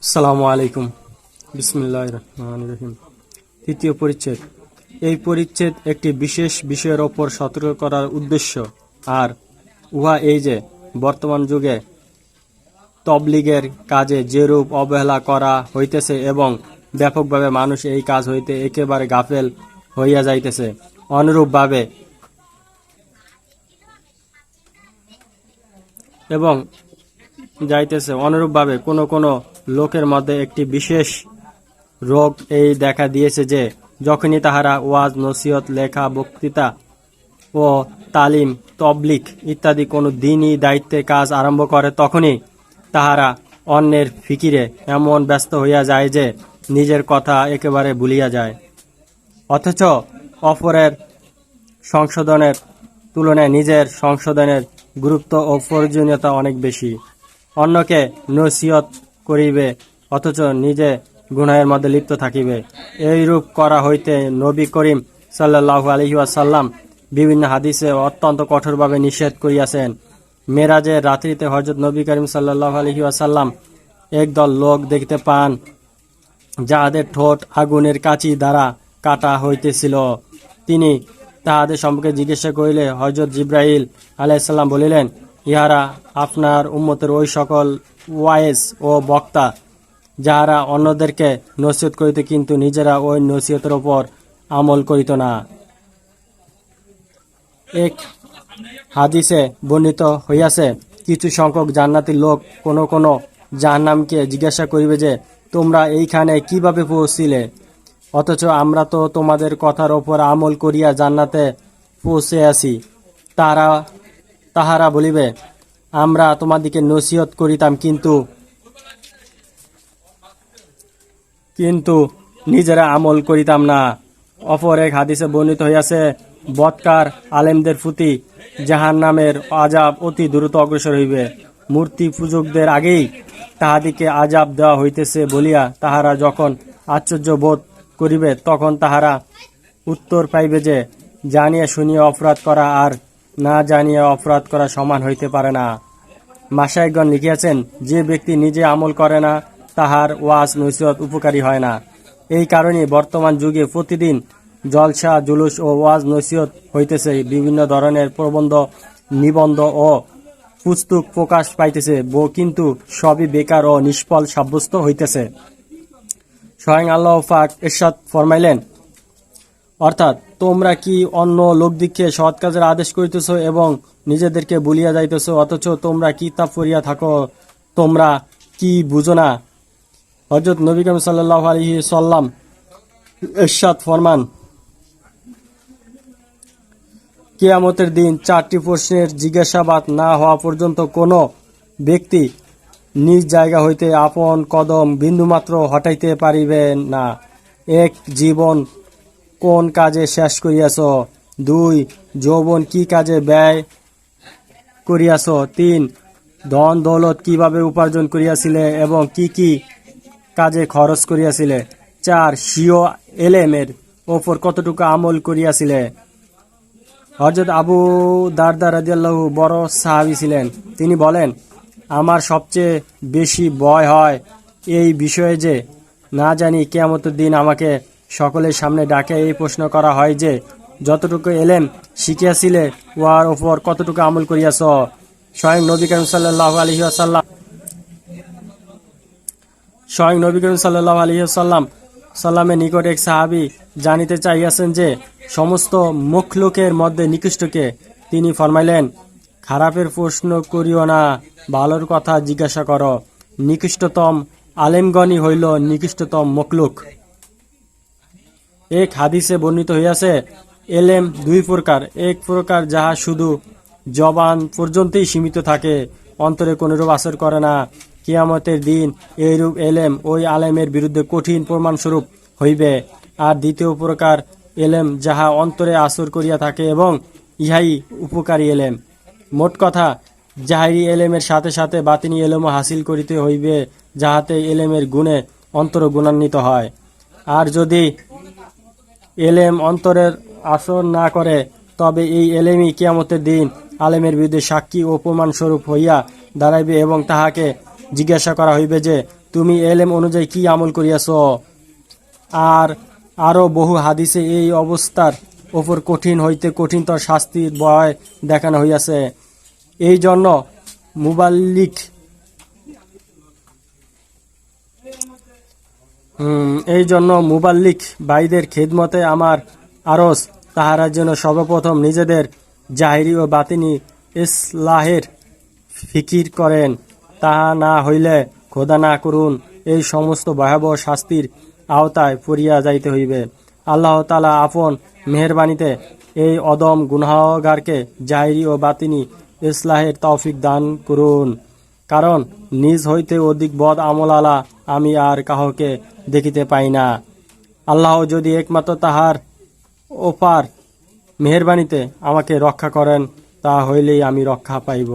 আসসালামু আলাইকুম। বিসমিল্লাহির রহমানির রহিম। তৃতীয় পরিচ্ছেদ। এই পরিচ্ছেদ একটি বিশেষ বিষয়ের ওপর সতর্ক করার উদ্দেশ্য, আর উহা এই যে বর্তমান যুগে তবলিগের কাজে যেরূপ অবহেলা করা হইতেছে এবং ব্যাপকভাবে মানুষ এই কাজ হইতে একেবারে গাফেল হইয়া যাইতেছে, অনুরূপভাবে কোনো কোনো লোকের মধ্যে একটি বিশেষ রোগ এই দেখা দিয়েছে যে যখনই তাহারা ওয়াজ, নসিহত, লেখা, বক্তৃতা ও তালিম, তবলিগ ইত্যাদি কোনো দিনই দায়িত্বে কাজ আরম্ভ করে, তখনই তাহারা অন্যের ফিকিরে এমন ব্যস্ত হইয়া যায় যে নিজের কথা একেবারে ভুলিয়া যায়। অথচ অপরের সংশোধনের তুলনায় নিজের সংশোধনের গুরুত্ব ও প্রয়োজনীয়তা অনেক বেশি। অন্যকে নসিহত করিবে অথচ নিজে গুনাহের মধ্যে লিপ্ত থাকিবে, এইরূপ করা হইতে নবী করিম সাল্লাল্লাহু আলাইহি ওয়াসাল্লাম বিভিন্ন হাদিসে অত্যন্ত কঠোরভাবে নিষেধ করিয়াছেন। মেরাজের রাত্রিতে হযরত নবী করিম সাল্লাল্লাহু আলাইহি ওয়াসাল্লাম একদল লোক দেখতে পান, যাহাদের ঠোঁট আগুনের কাঁচি দ্বারা কাটা হইতেছিল। তিনি তাহাদের সম্পর্কে জিজ্ঞাসা করিলে হযরত জিবরাইল আলাইহিস সালাম বলিলেন, ইহারা আপনার উম্মতের ওই সকল ওয়াইজ ও বক্তা যাহারা অন্যদেরকে নসিহত করিত কিন্তু নিজেরা ওই নসিহতের উপর আমল করিত না। এক হাদিসে বর্ণিত হইয়াছে, কিছু সংখ্যক জান্নাতি লোক কোনো কোনো জাহান্নামকে জিজ্ঞাসা করিবে যে, তোমরা এইখানে কিভাবে পৌঁছিলে? অথচ আমরা তো তোমাদের কথার ওপর আমল করিয়া জান্নাতে পৌঁছে আছি। তাহারা বলিবে, আমরা তোমাদিকে নসিহত করিতাম কিন্তু নিজেরা আমল করিতাম না। অপর এক হাদিসে বর্ণিত হইয়াছে, বৎকার আলেমদের প্রতি জাহান্নামের আযাব অতি দ্রুত অগ্রসর হইবে। মূর্তি পূজকদের আগেই তাহাদিকে আযাব দেওয়া হইতেছে বলিয়া তাহারা যখন আশ্চর্য বোধ করিবে, তখন তাহারা উত্তর পাইবে যে জানিয়া শুনিয়া অপরাধ করা আর না জানিয়া অপরাধ করা সমান হইতে পারে না। মাশায়েখগণ লিখিয়াছেন, যে ব্যক্তি নিজে আমল করে না তাহার ওয়াজ নসিহত উপকারী হয় না। এই কারণে বর্তমান যুগে প্রতিদিন জলসা, জুলুস ও ওয়াজ নসিহত হইতেছে, বিভিন্ন ধরনের প্রবন্ধ, নিবন্ধ ও পুস্তক প্রকাশ পাইতেছে, কিন্তু সবই বেকার ও নিষ্ফল সাব্যস্ত হইতেছে। স্বয়ং আল্লাহ পাক ইরশাদ ফরমাইলেন, অর্থাৎ তোমরা কি অন্য লোকদিগকে সৎ কাজের আদেশ করিতেছ এবং নিজেদেরকে ভুলিয়া যাইতেছ, অথচ তোমরা কিতাব পড়িয়া থাকো, তোমরা কি বুঝো না? হযরত নবী করিম সাল্লাল্লাহু আলাইহি সাল্লাম ইরশাদ ফরমান, কিয়ামতের দিন 4টি প্রশ্নের জিজ্ঞাসাবাদ না হওয়া পর্যন্ত কোনো ব্যক্তি নিজ জায়গা হইতে আপন কদম বিন্দুমাত্র হটাইতে পারিবে না। 1. জীবন কোন কাজে শেষ করিয়াছ? 2. যৌবন কি কাজে ব্যয় করিয়াছ? 3. ধন দৌলত কিভাবে উপার্জন করিয়াছিলে এবং কি কি কাজে খরচ করিয়াছিলে? 4. স্বীয় এলেমের ওপর কতটুকু আমল করিয়াছিলে? হযরত আবু দারদা রাদিয়াল্লাহু বড় সাহাবী ছিলেন। তিনি বলেন, আমার সবচেয়ে বেশি ভয় হয় এই বিষয়ে যে না জানি কিয়ামতের দিন আমাকে সকলের সামনে ডাকে এই প্রশ্ন করা হয় যে, যতটুকু এলেম শিখিয়াছিলে উহার ওপর কতটুকু আমল করিয়াছ? স্বয়ং নবী করিম সাল্লাল্লাহু আলাইহি সাল্লামের নিকট এক সাহাবী জানিতে চাইয়াছেন যে সমস্ত মখলুকের মধ্যে নিকৃষ্টকে। তিনি ফরমাইলেন, খারাপের প্রশ্ন করিও না, ভালোর কথা জিজ্ঞাসা করো। নিকৃষ্টতম আলেমগণই হইল নিকৃষ্টতম মখলুক। এক হাদিসে বর্ণিত হইয়াছে, এলেম 2 প্রকার। এক প্রকার যাহা শুধু জবান পর্যন্তই সীমিত থাকে, অন্তরে কোনরূপ আসর করে না। কিয়ামতের দিন এইরূপ এলেম ওই আলেমের বিরুদ্ধে কঠিন প্রমাণস্বরূপ হইবে। আর দ্বিতীয় প্রকার এলেম যাহা অন্তরে আসর করিয়া থাকে এবং ইহাই উপকারী এলেম। মোট কথা, জাহিরি এলেমের সাথে সাথে বাতিনি এলেমও হাসিল করিতে হইবে, যাহাতে এলেমের গুণে অন্তর গুণান্বিত হয়। আর যদি এলেম অন্তরের আসর না করে, তবে এই এলেমই কিয়ামতের দিন আলেমের বিরুদ্ধে সাক্ষী ও প্রমাণস্বরূপ হইয়া দাঁড়াইবে এবং তাহাকে জিজ্ঞাসা করা হইবে যে তুমি এলেম অনুযায়ী কি আমল করিয়াছ। আর আরো বহু হাদিসে এই অবস্থার ওপর কঠিন হইতে কঠিনতর শাস্তির ভয় দেখানো হইয়াছে। এই জন্য মুবাল্লিক ভাইদের খেদমতে আমার আরজ, তাহারা যেন সর্বপ্রথম নিজেদের জাহিরি ও বাতিনি ইসলাহের ফিকির করেন। তাহা না হইলে খোদা না করুন এই সমস্ত ভয়াবহ শাস্তির আওতায় পড়িয়া যাইতে হইবে। আল্লাহ তাআলা আপন মেহেরবানিতে এই অদম গুনাহগারকে জাহিরি ও বাতিনি ইসলাহের তৌফিক দান করুন, কারণ নিজ হইতে অধিক বদ আমলালা আমি আর কাহকে দেখিতে পাই না। আল্লাহ যদি একমাত্র তাহার ওপার মেহেরবানিতে আমাকে রক্ষা করেন, তা হইলেই আমি রক্ষা পাইব।